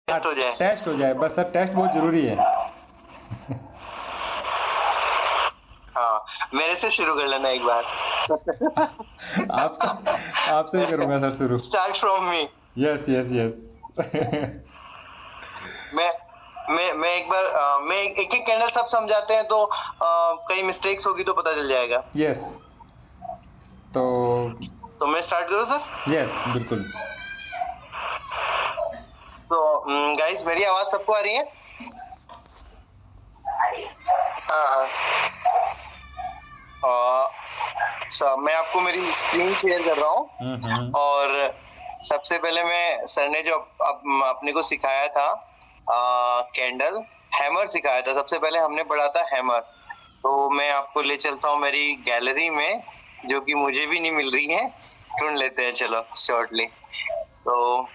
Test हो जाए। Test हो जाए बस सर, टेस्ट बहुत जरूरी है। हाँ, मेरे से शुरू कर लेना एक बार। आपसे आपसे ही करूंगा सर शुरू। Start from me. Yes yes yes. मैं मैं एक बार मैं एक एक कैंडल सब समझाते हैं तो कहीं मिस्टेक्स होगी तो पता चल जाएगा। यस तो तो मैं स्टार्ट करूँ सर? यस बिल्कुल। तो गाइस, मेरी आवाज सबको आ रही है? हाँ हाँ। मैं आपको मेरी स्क्रीन शेयर कर रहा हूँ। और सबसे पहले मैं सर ने जो अपने को सिखाया था कैंडल हैमर सिखाया था। सबसे पहले हमने पढ़ा था हैमर। तो मैं आपको ले चलता हूँ मेरी गैलरी में, जो कि मुझे भी नहीं मिल रही है। ढूंढ लेते हैं चलो शॉर्टली। तो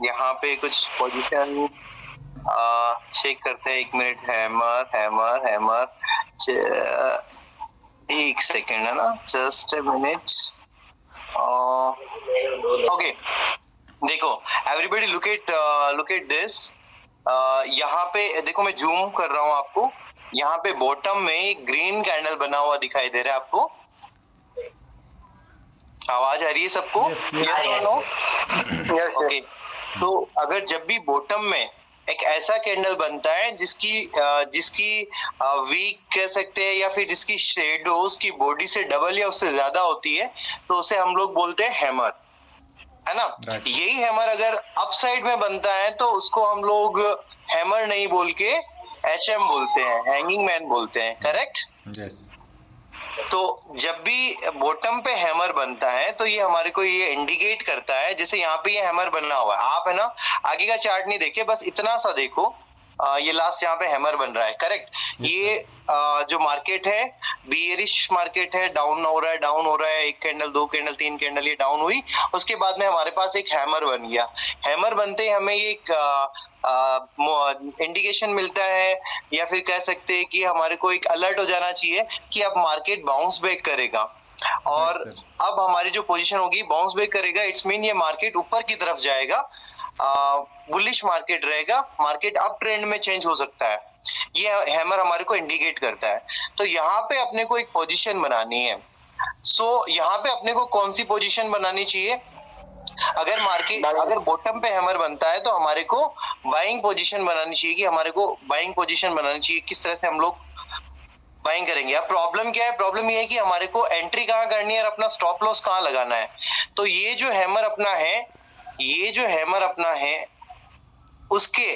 यहाँ पे कुछ पोजीशन चेक करते हैं। एक मिनट। Hammer hammer hammer. एक सेकेंड है ना, जस्ट ए मिनट। ओके, देखो एवरीबॉडी लुक एट दिस। यहाँ पे देखो, मैं जूम कर रहा हूँ आपको। यहाँ पे बॉटम में एक ग्रीन कैंडल बना हुआ दिखाई दे रहा है आपको। आवाज आ रही है सबको? यस यस यस और नो? ओके। तो अगर जब भी बॉटम में एक ऐसा कैंडल बनता है जिसकी वीक कह सकते हैं, या फिर जिसकी शेडो उसकी बॉडी से डबल या उससे ज्यादा होती है, तो उसे हम लोग बोलते हैं हैमर, है ना? Right. यही हैमर अगर अप साइड में बनता है तो उसको हम लोग हैमर नहीं बोल के एचएम बोलते हैं, हैंगिंग मैन बोलते हैं। करेक्ट? यस तो जब भी बॉटम पे हैमर बनता है तो ये हमारे को ये इंडिकेट करता है। जैसे यहाँ पे ये हैमर बना हुआ है, आप है ना आगे का चार्ट नहीं देखे, बस इतना सा देखो। ये लास्ट यहाँ पे हैमर बन रहा है। करेक्ट? ये जो मार्केट है बियरिश मार्केट है, डाउन हो रहा है, डाउन हो रहा है। एक कैंडल, दो कैंडल, तीन कैंडल ये डाउन हुई। उसके बाद में हमारे पास एक हैमर बन गया। हैमर बनते ही हमें ये एक इंडिकेशन मिलता है, या फिर कह सकते हैं कि हमारे को एक अलर्ट हो जाना चाहिए कि अब मार्केट बाउंस बैक करेगा। और अब हमारी जो पोजीशन होगी बाउंस बैक करेगा, इट्स मीन ये मार्केट ऊपर की तरफ जाएगा, बुलिश मार्केट रहेगा, मार्केट अप ट्रेंड में चेंज हो सकता है। ये हैमर हमारे को इंडिकेट करता है। तो यहाँ पे अपने को एक पोजीशन बनानी है। यहाँ पे अपने को कौन सी पोजीशन बनानी चाहिए? अगर बॉटम पे हैमर बनता है तो हमारे को बाइंग पोजीशन बनानी चाहिए। कि हमारे को बाइंग पोजीशन बनानी चाहिए, किस तरह से हम लोग बाइंग करेंगे। अब प्रॉब्लम क्या है? प्रॉब्लम ये है कि हमारे को एंट्री कहाँ करनी है और अपना स्टॉप लॉस कहाँ लगाना है। तो ये जो हैमर अपना है उसके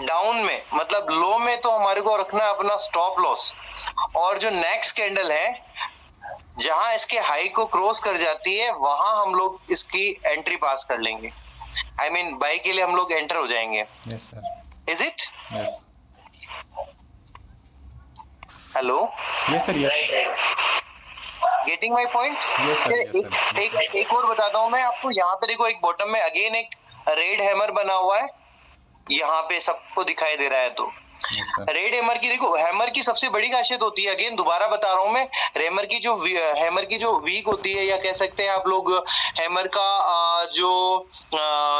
डाउन में, मतलब लो में, तो हमारे को रखना है अपना स्टॉप लॉस। और जो नेक्स्ट कैंडल है जहां इसके हाई को क्रॉस कर जाती है, वहां हम लोग इसकी एंट्री पास कर लेंगे। आई मीन बाई के लिए हम लोग एंटर हो जाएंगे। Yes sir. Is it? Yes hello? Yes sir. Yes getting my point? Yes sir. Yes sir. एक और बताता हूँ मैं आपको। यहाँ पे देखो, एक बॉटम में अगेन एक रेड हैमर बना हुआ है। यहाँ पे सबको दिखाई दे रहा है। तो रेड हैमर की देखो, हैमर की सबसे बड़ी खासियत होती है, अगेन दोबारा बता रहा हूं मैं, हैमर की जो वीक होती है, या कह सकते हैं आप लोग हैमर का जो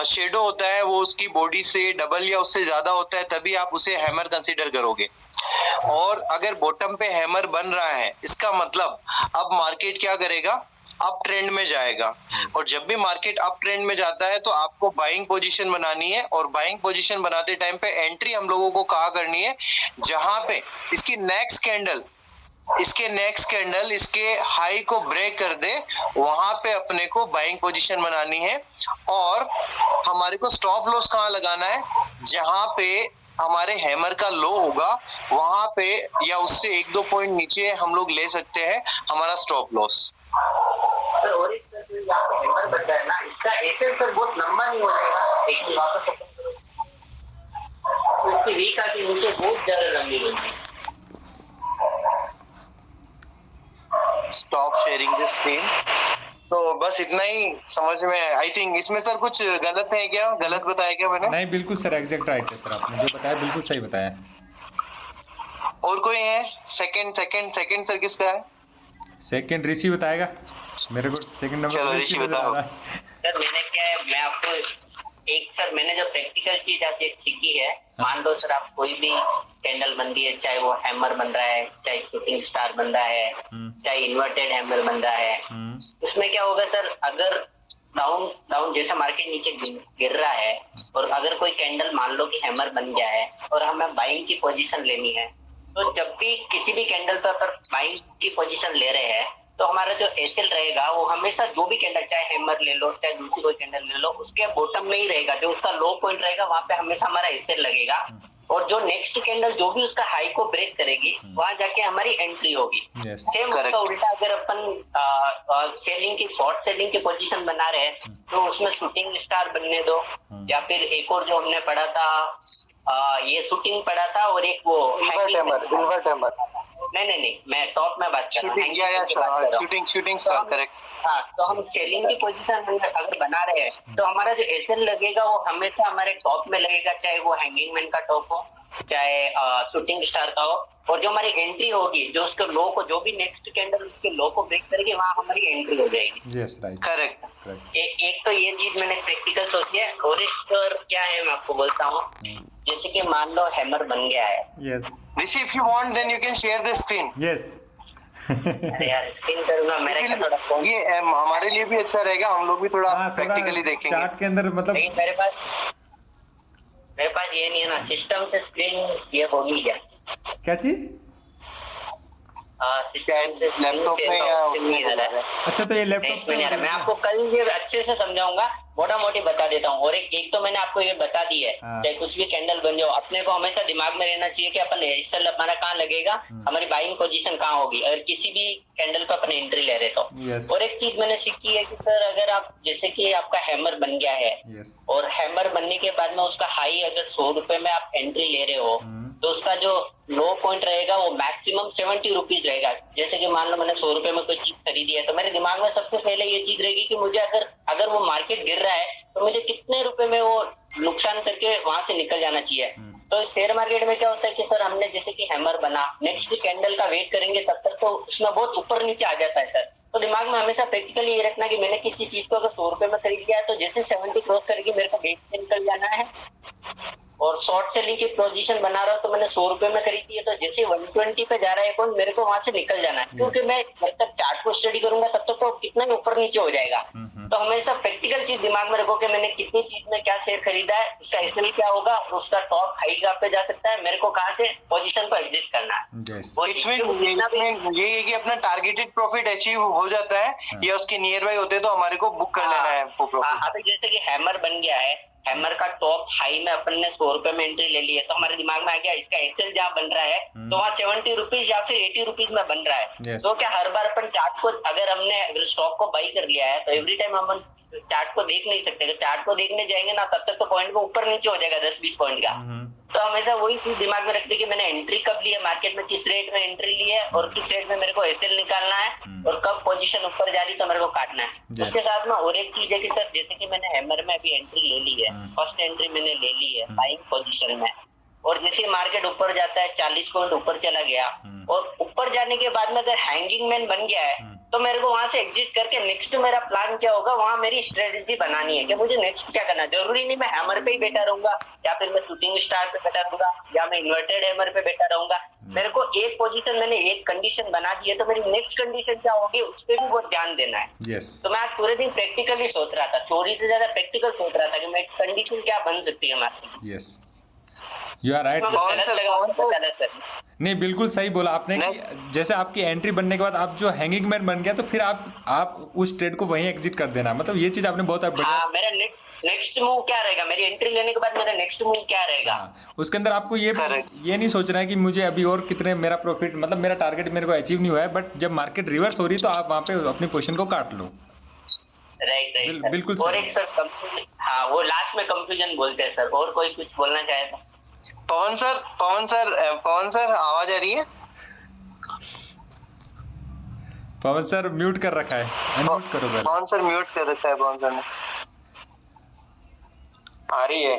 शेडो होता है वो उसकी बॉडी से डबल या उससे ज्यादा होता है, तभी आप उसे हैमर कंसीडर करोगे। और अगर बॉटम पे हैमर बन रहा है, इसका मतलब अब मार्केट क्या करेगा? अप ट्रेंड में जाएगा। और जब भी मार्केट अप ट्रेंड में जाता है तो आपको बाइंग पोजीशन बनानी है। और बाइंग पोजीशन बनाते टाइम पे एंट्री हम लोगों को कहाँ करनी है? जहां पे इसकी नेक्स्ट कैंडल इसके हाई को ब्रेक कर दे, वहां पे अपने को बाइंग पोजीशन बनानी है। और हमारे को स्टॉप लॉस कहाँ लगाना है? जहां पे हमारे हैमर का लो होगा, वहां पे या उससे एक दो पॉइंट नीचे हम लोग ले सकते हैं हमारा स्टॉप लॉस। सर, और एक सर जो यहाँ पे हैमर बन रहा है ना, इसका एसेंस सर बहुत लंबा नहीं हो जाएगा। एक ही वापस ओपन करो तो इसकी वीक आके नीचे बहुत ज्यादा लंबी बनेगी। Stop sharing this screen. तो बस इतना ही समझ में। आई थिंक इसमें सर कुछ गलत है क्या? गलत बताया क्या मैंने? नहीं बिल्कुल सर, एग्जैक्ट राइट है सर, आपने जो बताया बिल्कुल सही बताया। और कोई है? सेकंड सर किसका है? सेकंड ऋषि बताएगा। मेरे को सेकंड नंबर चलो ऋषि ऋषि नजर आ बताओ। रहा है। सर मैंने क्या है, मैं आपको एक सर मैंने जो प्रैक्टिकल चीज आज एक सीखी है, मान लो सर आप कोई भी कैंडल बन रही है, चाहे वो हैमर बन रहा है, चाहे शूटिंग स्टार बन रहा है, चाहे इन्वर्टेड हैमर बन रहा है, उसमें क्या होगा सर, अगर डाउन डाउन जैसा मार्केट नीचे गिर रहा है और अगर कोई कैंडल मान लो कि हैमर बन गया है और हमें बाइंग की पोजीशन लेनी है, तो जब भी किसी भी कैंडल पर अगर बाइंग की पोजीशन ले रहे हैं तो हमारा जो एसएल रहेगा वो हमेशा जो भी कैंडल, चाहे हैमर ले लो चाहे दूसरी कोई कैंडल ले लो, उसके बॉटम में ही रहेगा। जो उसका लो पॉइंट रहेगा वहां पे हमेशा हमारा एसएल लगेगा और जो नेक्स्ट कैंडल जो भी उसका हाई को ब्रेक करेगी वहां जाके हमारी एंट्री होगी। सेम उसका उल्टा अगर अपन सेलिंग की शॉर्ट सेलिंग की पोजीशन बना रहे हैं तो उसमें शूटिंग स्टार बनने दो, या फिर एक और जो हमने पढ़ा था ये शूटिंग पढ़ा था और एक वो इन्वर्ट हैमर नहीं मैं टॉप में बात कर रहा हूँ, शूटिंग स्टार करेक्ट। हाँ, तो हम सेलिंग की पोजीशन अगर बना रहे हैं तो हमारा जो एसएल लगेगा वो हमेशा हमारे टॉप में लगेगा, चाहे वो हैंगिंग मैन का टॉप हो चाहे शूटिंग स्टार का हो, और जो हमारी एंट्री होगी जो उसके लो को, जो भी नेक्स्ट कैंडल उसके लो को ब्रेक करेगी वहां हमारी एंट्री हो जाएगी। Yes right correct. एक तो ये चीज मैंने प्रैक्टिकल सोची है, और एक क्या है मैं आपको बोलता हूँ, जैसे कि मान लो हैमर बन गया है। Yes Rishi, if you want then you can share the screen. Yes अरे यार स्क्रीन करूंगा मेरे का थोड़ा फोन, ये हमारे लिए भी अच्छा रहेगा, हम लोग भी थोड़ा प्रैक्टिकली देखेंगे। चार्ट के अंदर मतलब लेकिन मेरे पास ये नहीं है ना, सिस्टम से स्क्रीन ये होगी क्या? क्या चीज? लैपटॉप में या अच्छा तो ये लैपटॉप से मैं आपको कल ये अच्छे से समझाऊंगा, मोटा मोटी बता देता हूँ। और एक तो मैंने आपको ये बता दी है, चाहे कुछ भी कैंडल बन जाओ, अपने को हमेशा दिमाग में रहना चाहिए कि अपन एसएल हमारा कहाँ लगेगा, हमारी बाइंग पोजीशन कहाँ होगी अगर किसी भी कैंडल पर अपन एंट्री ले रहे तो। और एक चीज मैंने सीखी है कि सर अगर आप जैसे कि आपका हैमर बन गया है और हैमर बनने के बाद में उसका हाई अगर 100 रुपए में आप एंट्री ले रहे हो तो उसका जो लो पॉइंट रहेगा वो मैक्सिमम 70 रुपीज रहेगा। जैसे कि मान लो मैंने 100 रुपए में कोई चीज खरीदी है तो मेरे दिमाग में सबसे पहले ये चीज रहेगी कि मुझे अगर वो मार्केट गिर रहा है तो मुझे कितने रुपए में वो नुकसान करके वहां से निकल जाना चाहिए। तो शेयर मार्केट में क्या होता है कि सर हमने जैसे कि हैमर बना, नेक्स्ट कैंडल का वेट करेंगे तब तक तो उसमें बहुत ऊपर नीचे आ जाता है सर। तो दिमाग में हमेशा प्रैक्टिकली ये रखना कि मैंने किसी चीज को अगर 100 रुपए में खरीद लिया है तो जैसे 70 क्रॉस करेगी मेरे को बेच के निकल जाना है। और शॉर्ट सेलिंग की पोजीशन बना रहा हूँ तो मैंने 100 रुपए में खरीदी है तो जैसे 120 पे जा रहा है अकाउंट मेरे को वहां से निकल जाना है, क्योंकि मैं जब तक चार्ट को स्टडी करूंगा तब तक तो कितना ही ऊपर नीचे हो जाएगा। तो हमेशा प्रैक्टिकल चीज दिमाग में रखो कि मैंने कितनी चीज में क्या शेयर खरीदा है, उसका एसएल क्या होगा, उसका टॉप हाई कहाँ पे जा सकता है, मेरे को कहाँ से पोजीशन को एग्जिट करना है। और ये है कि अपना टारगेटेड प्रॉफिट अचीव हो जाता है या उसके नियर बाई होते तो हमारे को बुक कर लेना है वो प्रॉफिट। अभी जैसे कि हैमर बन गया है, हैमर का टॉप हाई में अपन ने 100 रुपए में एंट्री ले ली है तो हमारे दिमाग में आ गया इसका एसएल जहाँ बन रहा है तो वहाँ 70 रुपीज या फिर 80 रुपीज में बन रहा है। तो क्या हर बार अपन चार्ट को अगर स्टॉक को बाई कर लिया है तो एवरी टाइम हम चार्ट को देख नहीं सकते। चार्ट को देखने जाएंगे ना तब तक तो पॉइंट को ऊपर नीचे हो जाएगा 10-20 पॉइंट का। तो हमेशा वही चीज दिमाग में रखते कि मैंने एंट्री कब ली है मार्केट में, किस रेट में एंट्री ली है और किस रेट में मेरे को एसएल निकालना है और कब पोजीशन ऊपर जा रही तो मेरे को काटना है। उसके साथ में और एक चीज है कि सर जैसे कि मैंने हैमर में अभी एंट्री ले ली है, फर्स्ट एंट्री मैंने ले ली है बाइंग पोजीशन में, और जैसे मार्केट ऊपर जाता है 40 पॉइंट ऊपर चला गया और ऊपर जाने के बाद में अगर हैंगिंग मैन बन गया है तो मेरे को वहां से एग्जिट करके नेक्स्ट मेरा प्लान क्या होगा, वहां मेरी स्ट्रेटेजी बनानी है कि मुझे नेक्स्ट क्या करना। जरूरी नहीं मैं हैमर पे ही बैठा रहूंगा या फिर मैं शूटिंग स्टार पे बैठा रहूंगा या मैं इन्वर्टेड हैमर पे बैठा रहूंगा। मेरे को एक पोजीशन मैंने एक कंडीशन बना दी है तो मेरी नेक्स्ट कंडीशन क्या होगी उस पर भी बहुत ध्यान देना है। तो मैं आज पूरे दिन प्रैक्टिकली सोच रहा था, थ्योरी से ज्यादा प्रैक्टिकल सोच रहा था कि मैं कंडीशन क्या बन सकती है हमारी। Yes you are right. नहीं बिल्कुल सही बोला आपने कि जैसे आपकी एंट्री बनने के बाद आप जो हैंगिंग मैन बन गया तो फिर आप उस ट्रेड को वहीं एग्जिट कर देना, मतलब ये चीज आपने बहुत बढ़िया। मेरा नेक्स्ट मूव क्या रहेगा, मेरी एंट्री लेने के बाद मेरा नेक्स्ट मूव क्या रहेगा। उसके अंदर आपको ये नहीं सोचना है कि मुझे अभी और कितने मेरा प्रॉफिट, मतलब मेरा टारगेट मेरे को अचीव नहीं हुआ है, बट जब मार्केट रिवर्स हो रही तो आप वहाँ पे अपनी पोजीशन को काट लो। राइट बिल्कुल। और एक सर हाँ वो लास्ट में कंफ्यूजन बोलते हैं सर, और कोई कुछ बोलना चाहे तो। पवन सर आवाज आ रही है? पवन सर म्यूट कर रखा है, अनम्यूट करो पहले। पवन सर म्यूट कर रखा है पवन सर ने। आ रही है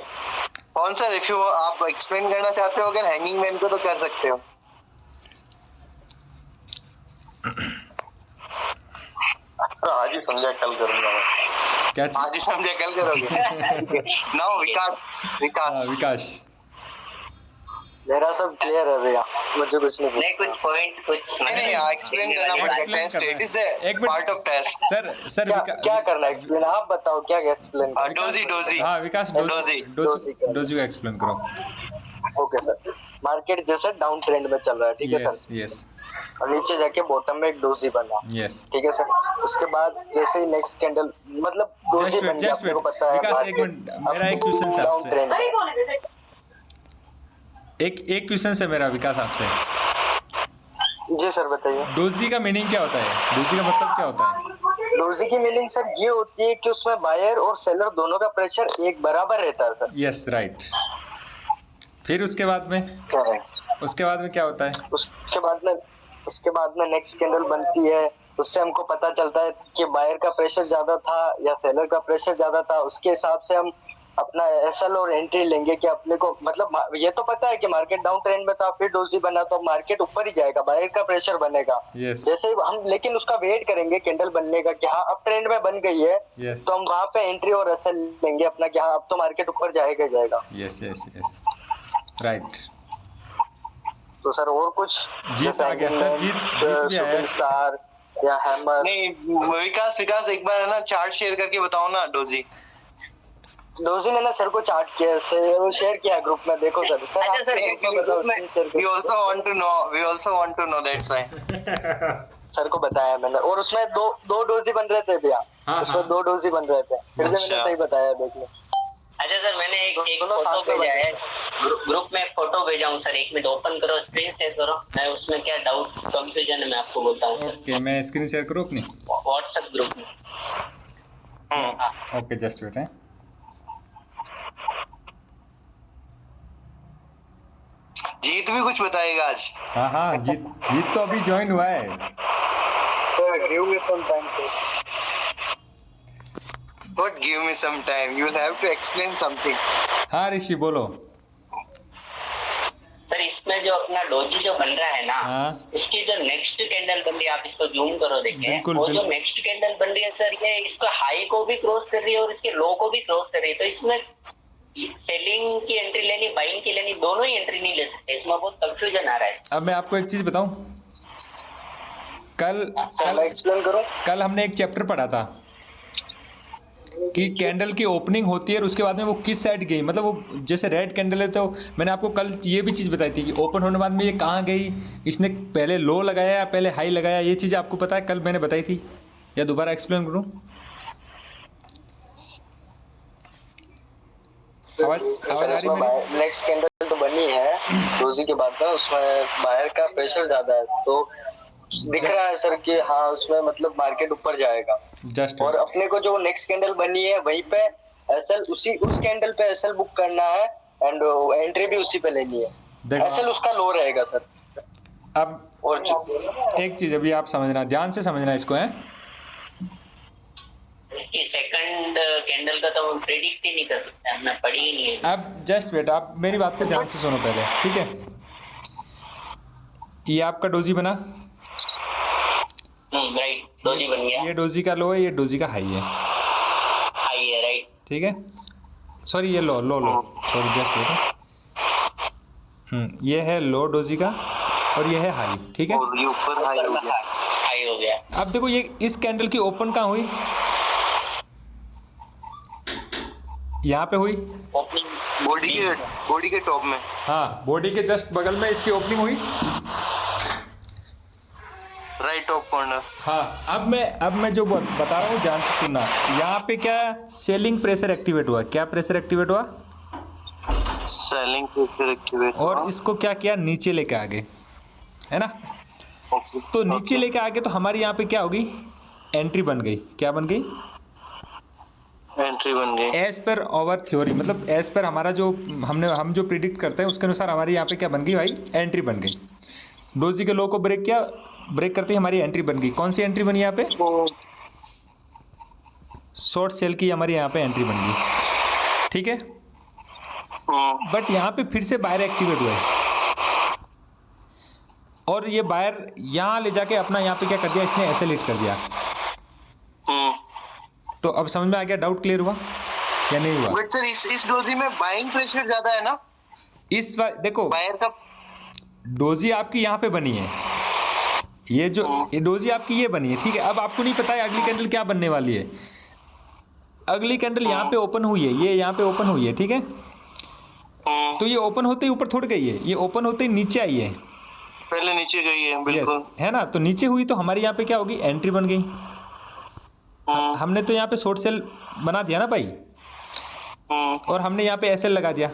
पवन सर, इफ यू आप एक्सप्लेन करना चाहते हो अगर हैंगिंग मैन को तो कर सकते हो। आज ही समझा कल करूंगा मैं। क्या चीज? आज ही समझा कल करोगे। नाउ विकास विकास मेरा सब क्लियर है भैया, मुझे कुछ नहीं नहीं कुछ पॉइंट कुछ नहीं एक्सप्लेन करना पड़ेगा। Test it is the part of test. Sir क्या करना है एक्सप्लेन, आप बताओ क्या एक्सप्लेन करना डोजी हाँ विकास डोजी का एक्सप्लेन करो। ओके सर, मार्केट जैसे डाउन ट्रेंड में चल रहा है, ठीक है सर, यस और नीचे जाके बॉटम में एक डोजी बना, यस। ठीक है सर। उसके बाद जैसे ही नेक्स्ट कैंडल मतलब डोजी बन गया, अपने को पता है विकास एक मिनट, मेरा एक क्वेश्चन है डाउन ट्रेंड है। आपसे, एक क्वेश्चन है मेरा विकास आपसे। जी सर बताइए। डोजी का मीनिंग क्या होता है? डोजी का मतलब क्या होता है? डोजी की मीनिंग सर ये होती है कि उसमें बायर और सेलर दोनों का प्रेशर एक बराबर रहता है सर। Yes right. फिर उसके बाद में क्या होता है? उसके बाद में नेक्स्ट कैंडल बनती है, उससे हमको पता चलता है कि बायर का प्रेशर ज्यादा था या सेलर का प्रेशर ज्यादा था। उसके हिसाब से हम अपना एसएल और एंट्री लेंगे कि अपने को मतलब ये तो पता है कि मार्केट डाउन ट्रेंड में था, फिर डोजी बना तो मार्केट ऊपर ही जाएगा, बायर का प्रेशर बनेगा। yes. जैसे ही हम लेकिन उसका वेट करेंगे कैंडल बनने का कि हाँ अब ट्रेंड में बन गई है, yes. तो हम वहां पे एंट्री और एसएल लेंगे अपना कि हाँ अब तो मार्केट ऊपर जाएगा। Yes right. तो सर और कुछ जीत आ गया सर, जीत भी आया। शूटिंग स्टार या हैमर। नहीं विकास एक बार है ना चार्ट शेयर करके बताओ ना डोजी मैंने सर को चार्ट किया से शेयर किया ग्रुप में, देखो सर। सर अच्छा, सर, आपको बताओ screen share we also want to know that's why sir को बताया मैंने, और उसमें दो डोजी बन रहे थे भैया। हाँ, उसमें हाँ। 2 डोजी बन रहे थे, फिर भी मैंने अच्छा। सही बताया, देख लो। अच्छा सर मैंने एक दोनों फोटो साथ में भेजा बने। है ग्रुप में, एक फोटो भेजा हूँ सर, 1 मिनट ओपन करो, स्क्रीन शेयर करो। मैं उसमें क्या डाउट कंफ्यूजन है मैं आपको बोलता हूँ सर, ओके मैं स्क्रीन शेयर करूँ अपनी? व्हाट्सएप ग्रुप में। ओके जस्ट वेट है। जीत भी कुछ बताएगा आज। हाँ जीत तो अभी ज्वाइन हुआ है। गिव मी सम टाइम तो But give me some time. You'll have to explain something. हाँ ऋषि बोलो। सर इसमें जो अपना डोजी जो बन रहा है ना, हाँ। उसकी जो नेक्स्ट कैंडल बन रही है, आप इसको जूम करो देखें, बिल्कुल, वो जो बिल्कुल। नेक्स्ट कैंडल बन रही है सर, ये इसका हाई को भी क्रॉस कर रही है और इसके लो को भी क्रॉस कर रही है। तो इसमें सेलिंग की एंट्री लेनी, बाइंग की लेनी, दोनों ही एंट्री नहीं ले सकते। इसमें बहुत कंफ्यूजन आ रहा है। अब मैं आपको एक चीज बताऊं, सर मैं एक्सप्लेन करूं। कल हमने एक चैप्टर पढ़ा था कि कैंडल की ओपनिंग होती है और उसके बाद में वो किस साइड गई, मतलब वो जैसे रेड कैंडल है तो मैंने आपको कल ये भी चीज़ बताई थी कि ओपन होने के बाद में ये कहाँ गई, इसने पहले लो लगाया या पहले हाई लगाया, ये चीज़ आपको पता है, कल मैंने बताई थी, या दोबारा एक्सप्लेन करूँ? नेक्स्ट कैंडल तो बनी है डोजी के बाद में, उसमें बायर का प्रेशर ज्यादा है, तो दिख रहा है सर कि हाँ उसमें मतलब मार्केट ऊपर जाएगा। जस्ट और अपने को जो नेक्स्ट कैंडल बनी है वहीं पे एसएल उस कैंडल पे एसएल बुक करना है एंड एंट्री भी उसी पे लेनी है। एसएल उसका लो रहेगा सर। अब और एक चीज़ अभी आप समझना, ध्यान से समझना इसको है, सेकंड कैंडल का तो हम प्रेडिक्ट ही नहीं कर सकते, हमने पढ़ी ही नहीं है। अब जस्ट वेट, आप मेरी बात पे ध्यान से सुनो पहले, ठीक है? ये आपका डोजी बना, राइट, डोजी बन गया, ये डोजी का लो है, ये डोजी का हाई है, हाई है, राइट, ठीक है? सॉरी ये लो सॉरी जस्ट वेट, ये है लो डोजी का और ये है हाई, ठीक है? और ये ऊपर हाई हो गया। हाई हो गया। अब देखो ये इस कैंडल की ओपन कहाँ हुई? यहाँ पे हुई, ओपनिंग बॉडी के टॉप में। हाँ बॉडी के जस्ट बगल में इसकी ओपनिंग हुई, राइट टॉप कॉर्नर। हाँ अब मैं जो बता रहा हूँ ध्यान से सुनना, यहाँ पे क्या सेलिंग प्रेशर एक्टिवेट हुआ, क्या प्रेशर एक्टिवेट हुआ? Selling pressure activate. और इसको क्या किया, नीचे लेके आ गए, है ना? तो नीचे लेके आ गए तो हमारी यहाँ पे क्या होगी, एंट्री बन गई, क्या बन गई? एंट्री बन गई। एज पर आवर थ्योरी, मतलब एज पर हमारा जो हम जो प्रिडिक्ट करते हैं उसके अनुसार हमारी यहाँ पे क्या बन गई भाई, एंट्री बन गई। डोजी के लो को ब्रेक किया, ब्रेक करते ही हमारी एंट्री बन गई। कौन सी एंट्री बनी यहाँ पे? शॉर्ट सेल की हमारी यहाँ पे एंट्री बन गई, ठीक है? बट यहाँ पे फिर से बायर एक्टिवेट हुआ है और ये बायर यहाँ ले जाके अपना यहाँ पे क्या कर दिया, इसने एसएल हिट कर दिया। तो अब समझ में आ गया, डाउट क्लियर हुआ या नहीं हुआ? बट सर इस डोजी में बाइंग प्रेशर ज्यादा है ना, इस बार देखो बायर का। डोजी आपकी यहाँ पे बनी है, ये जो ये डोजी आपकी ये बनी है, ठीक है। अब आपको नहीं पता है अगली कैंडल क्या बनने वाली है। अगली कैंडल यहाँ पे ओपन हुई है, ये यहाँ पे ओपन हुई है, ठीक है। तो ये ओपन होते ही ऊपर थोड़ गई है, ये ओपन होते ही नीचे आई है, पहले नीचे गई है, बिल्कुल। Yes, है ना। तो नीचे हुई तो हमारे यहाँ पे क्या होगी, एंट्री बन गई। हमने तो यहाँ पे शॉर्ट सेल बना दिया ना भाई, और हमने यहाँ पे एसएल लगा दिया,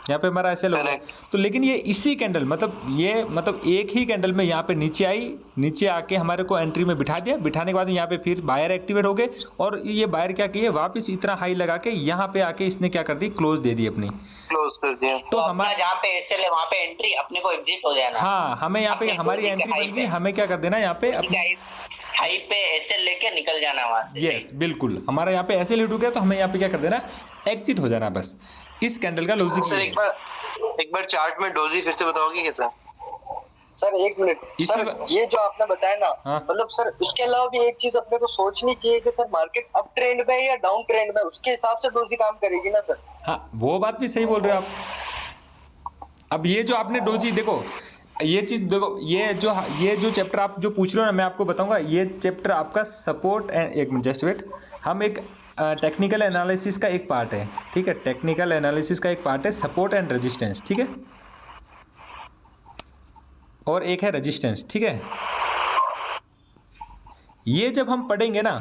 यहाँ पे हमारा एसएल हो गया। तो लेकिन ये इसी कैंडल मतलब एक ही कैंडल में यहाँ पे नीचे आई, नीचे आके हमारे को एंट्री में बिठा दिया। बिठाने के बाद यहाँ पे फिर बायर एक्टिवेट हो गए, और ये बायर क्या किए, वापस इतना हाई लगा के यहाँ पे आके इसने क्या कर दी, क्लोज दे दी अपनी, क्लोज कर दिया। तो हमारा जहाँ पे एसएल है वहाँ पे एंट्री अपने को एग्जिट हो जाना। हाँ, हमें यहाँ पे हमारी एंट्री बन गई, हमें क्या कर देना यहाँ पे हाई पे एसएल लेके निकल जाना वहाँ से। यस बिल्कुल, हमारा यहाँ पे एसएल हिट हो गया तो हमें यहाँ पे क्या कर देना, एग्जिट हो जाना। बस इस कैंडल का लॉजिक सर एक बार चार्ट में डोजी फिर से बताओगे कैसा? सर एक मिनट सर, ये जो आपने बताया ना, हाँ? मतलब सर उसके अलावा भी एक चीज अपने को सोचनी चाहिए कि सर मार्केट अप ट्रेंड में या डाउन ट्रेंड में, उसके हिसाब से डोजी काम करेगी ना सर। हाँ, वो बात भी सही बोल रहे हो आप। अब ये जो आपने डोजी देखो, ये चीज़ देखो, ये जो चैप्टर आप जो पूछ रहे हो ना, मैं आपको बताऊंगा। ये चैप्टर आपका सपोर्ट एंड, एक मिनट जस्ट वेट, हम एक टेक्निकल एनालिसिस का एक पार्ट है, ठीक है। टेक्निकल एनालिसिस का एक पार्ट है सपोर्ट एंड रेजिस्टेंस, ठीक है, और एक है रेजिस्टेंस, ठीक है। ये जब हम पढ़ेंगे ना,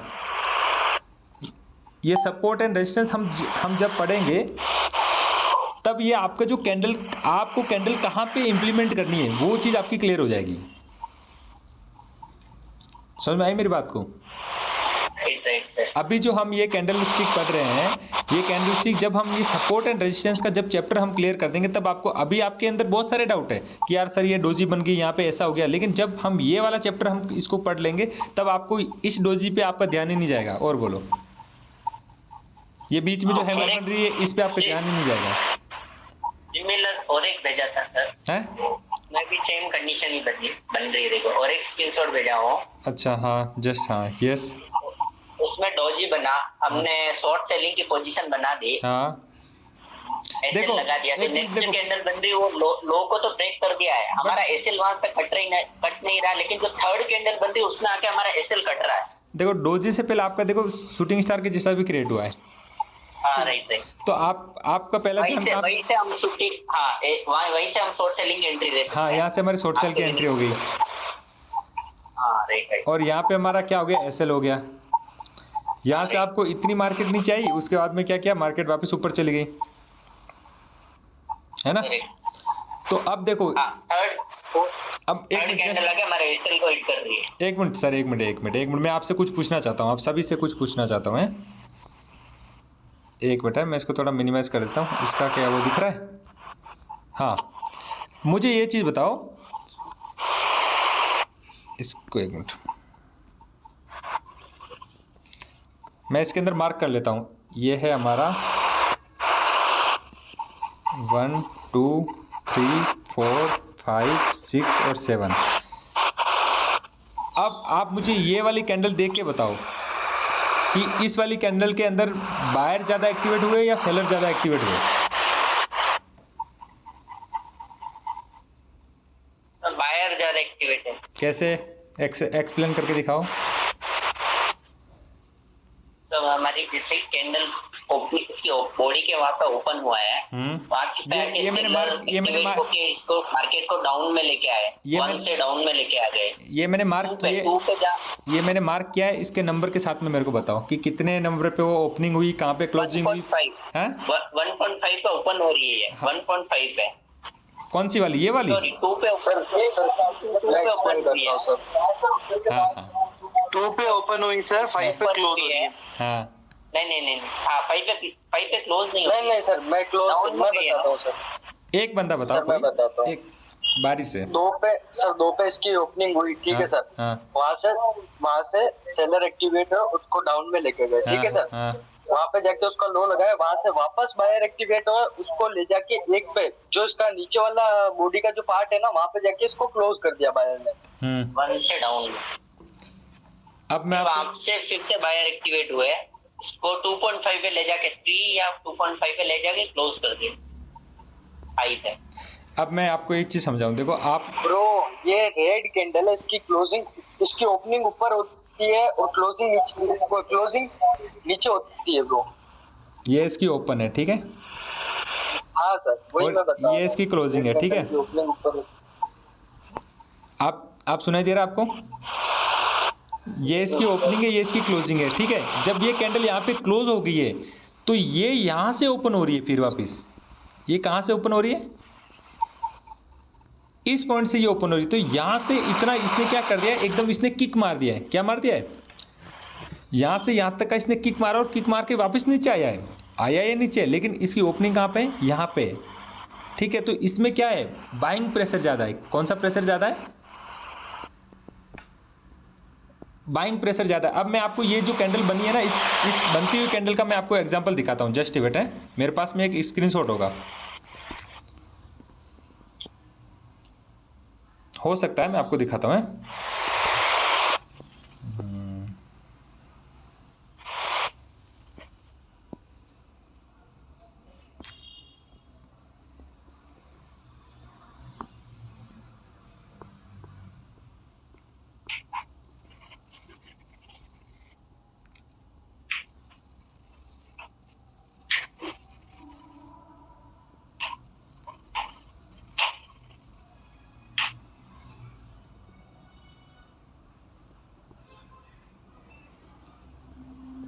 ये सपोर्ट एंड रेजिस्टेंस हम जब पढ़ेंगे, तब ये आपका जो कैंडल, आपको कैंडल कहाँ पे इम्प्लीमेंट करनी है वो चीज़ आपकी क्लियर हो जाएगी। समझ में आई मेरी बात को? अभी जो हम ये कैंडल स्टिक पढ़ रहे हैं, ये कैंडल स्टिक जब हम ये सपोर्ट एंड रेजिस्टेंस का जब चैप्टर हम क्लियर कर देंगे, तब आपको, अभी आपके अंदर बहुत सारे डाउट है कि यार सर ये डोजी बन गई, यहाँ पे ऐसा हो गया, लेकिन जब हम ये वाला चैप्टर हम इसको पढ़ लेंगे, तब आपको इस डोजी पे आपका ध्यान ही नहीं जाएगा। और बोलो, ये बीच में जो हैमर बन रही है, इस पे आपका ध्यान ही नहीं जाएगा। और एक भेजा था सर, हैं? मैं भी सेम कंडीशन ही बन रही है, देखो, और एक स्क्रीनशॉट भेजा हूँ। अच्छा, हाँ जस्ट, हाँ यस, उसमें डोजी बना, हमने शॉर्ट सेलिंग की पोजीशन बना दी, हाँ देखो लगा दिया। तो नेक्स्ट जो कैंडल बन रही है वो लो को तो ब्रेक कर दिया है, हमारा एसएल वहां पे कट नहीं रहा, लेकिन जो थर्ड कैंडल बन रही है उसमें आके हमारा एसएल कट रहा है। देखो डोजी से पहले आपका देखो शूटिंग स्टार के जैसा भी क्रिएट हुआ है। हाँ राइट। तो आपका पहला वहीं से हम शूटिंग, हाँ वहीं से हम शॉर्ट सेलिंग एंट्री देते हैं। हाँ, यहाँ से हमारी शॉर्ट सेल की एंट्री हो गई। हाँ राइट। और यहाँ पे हमारा क्या हो गया, एसएल हो गया। यहाँ से आपको इतनी मार्केट नहीं चाहिए, उसके बाद में क्या किया, मार्केट वापस ऊपर चली गई, है ना। तो अब देखो, अब एक मिनट सर, एक मिनट मैं आपसे कुछ पूछना चाहता हूँ, आप सभी से कुछ पूछना चाहता हूँ। एक मिनट है, मैं इसको थोड़ा मिनिमाइज कर देता हूँ। इसका क्या वो दिख रहा है? हाँ, मुझे ये चीज़ बताओ, इसको एक मिनट मैं इसके अंदर मार्क कर लेता हूँ। ये है हमारा 1 2 3 4 5 6 और 7। अब आप मुझे ये वाली कैंडल देख के बताओ कि इस वाली कैंडल के अंदर बायर ज़्यादा एक्टिवेट हुए या सेलर ज़्यादा एक्टिवेट हुए? बायर ज़्यादा एक्टिवेट है। कैसे, एक्सप्लेन करके दिखाओ। तो हमारी जैसे कैंडल इसकी बॉडी के वहाँ पे ओपन हुआ है, वहाँ की ये मैंने इसको मार्केट को डाउन में लेके आए, 1 से डाउन में लेके आ गए। ये मैंने मार्क किया है। इसके नंबर के साथ में मेरे को बताओ कि कितने नंबर पे वो ओपनिंग हुई, कहाँ पे क्लोजिंग हुई। 1.5 पे ओपन हो रही है, 1.5 पे। कौन सी वाली, ये वाली? 2 पे सर 2 पे ओपन हुई सर, 5 पे क्लोज हुई है। हाँ नहीं, हाँ 5 पे क्लोज नहीं सर, मैं बताता हूँ सर। एक बंदा बताओ, मैं बताता हूँ एक बारी से। 2 पे इसकी ओपनिंग हुई, ठीक है सर। वहाँ से सेलर एक्टिवेट है, उसको डाउन में लेके गए, ठीक है सर। वहाँ पे जाके उसका लो लगाया, वहाँ से वापस बायर एक्टिवेट हुआ, उसको ले जाके एक पे जो इसका नीचे वाला बॉडी का जो पार्ट है ना, वहाँ पे जाके इसको क्लोज कर दिया बायर ने, 1 से डाउन। अब मैं आपसे फिर से बायर एक्टिवेट हुए, इसको 2.5 पे ले जाके 3 या 2.5 पे ले जाके क्लोज कर दे। हाइट है। अब मैं आपको एक चीज समझाऊं, देखो आप ब्रो ये रेड कैंडल है, इसकी क्लोजिंग, इसकी ओपनिंग ऊपर होती है और क्लोजिंग नीचे होती है ब्रो। ये इसकी ओपन है, ठीक है, हाँ सर वही और मैं बता रहा ये हूँ। इसकी closing है, ठीक है? की opening ऊपर होती आप सुनाई दे रहा है आपको? ये इसकी ओपनिंग है, ये इसकी क्लोजिंग है, ठीक है। जब ये कैंडल यहाँ पे क्लोज हो गई है तो ये यहाँ से ओपन हो रही है, फिर वापस ये कहाँ से ओपन हो रही है? इस पॉइंट से ये ओपन हो रही है। तो यहाँ से इतना इसने क्या कर दिया है, एकदम इसने किक मार दिया है। क्या मार दिया है? यहाँ से यहाँ तक का इसने किक मारा और किक मार के वापस नीचे आया है नीचे, लेकिन इसकी ओपनिंग कहाँ पे है? यहाँ पे, ठीक है। तो इसमें क्या है, बाइंग प्रेशर ज़्यादा है। कौन सा प्रेशर ज़्यादा है? बाइंग प्रेशर ज़्यादा है। अब मैं आपको ये जो कैंडल बनी है ना, इस बनती हुई कैंडल का मैं आपको एग्जांपल दिखाता हूँ। जस्ट वेट है, मेरे पास में एक स्क्रीनशॉट होगा, हो सकता है मैं आपको दिखाता हूँ।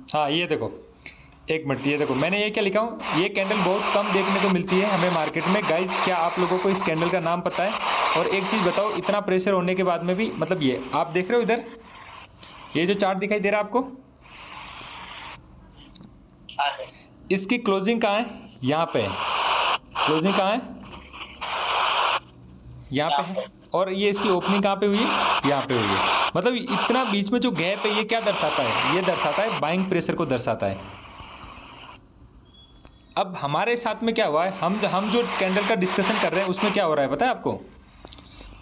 हाँ ये देखो, एक मिनट, ये देखो मैंने ये क्या लिखा हूँ। ये कैंडल बहुत कम देखने को मिलती है हमें मार्केट में। गाइस क्या आप लोगों को इस कैंडल का नाम पता है? और एक चीज़ बताओ, इतना प्रेशर होने के बाद में भी, मतलब ये आप देख रहे हो इधर, ये जो चार्ट दिखाई दे रहा है आपको, इसकी क्लोजिंग कहाँ है? यहाँ पे क्लोजिंग कहाँ है? यहाँ पे है। और ये इसकी ओपनिंग कहाँ पे हुई है? यहाँ पे हुई है। मतलब इतना बीच में जो गैप है, ये क्या दर्शाता है? ये दर्शाता है बाइंग प्रेशर को दर्शाता है। अब हमारे साथ में क्या हुआ है, हम जो कैंडल का डिस्कशन कर रहे हैं उसमें क्या हो रहा है पता है आपको?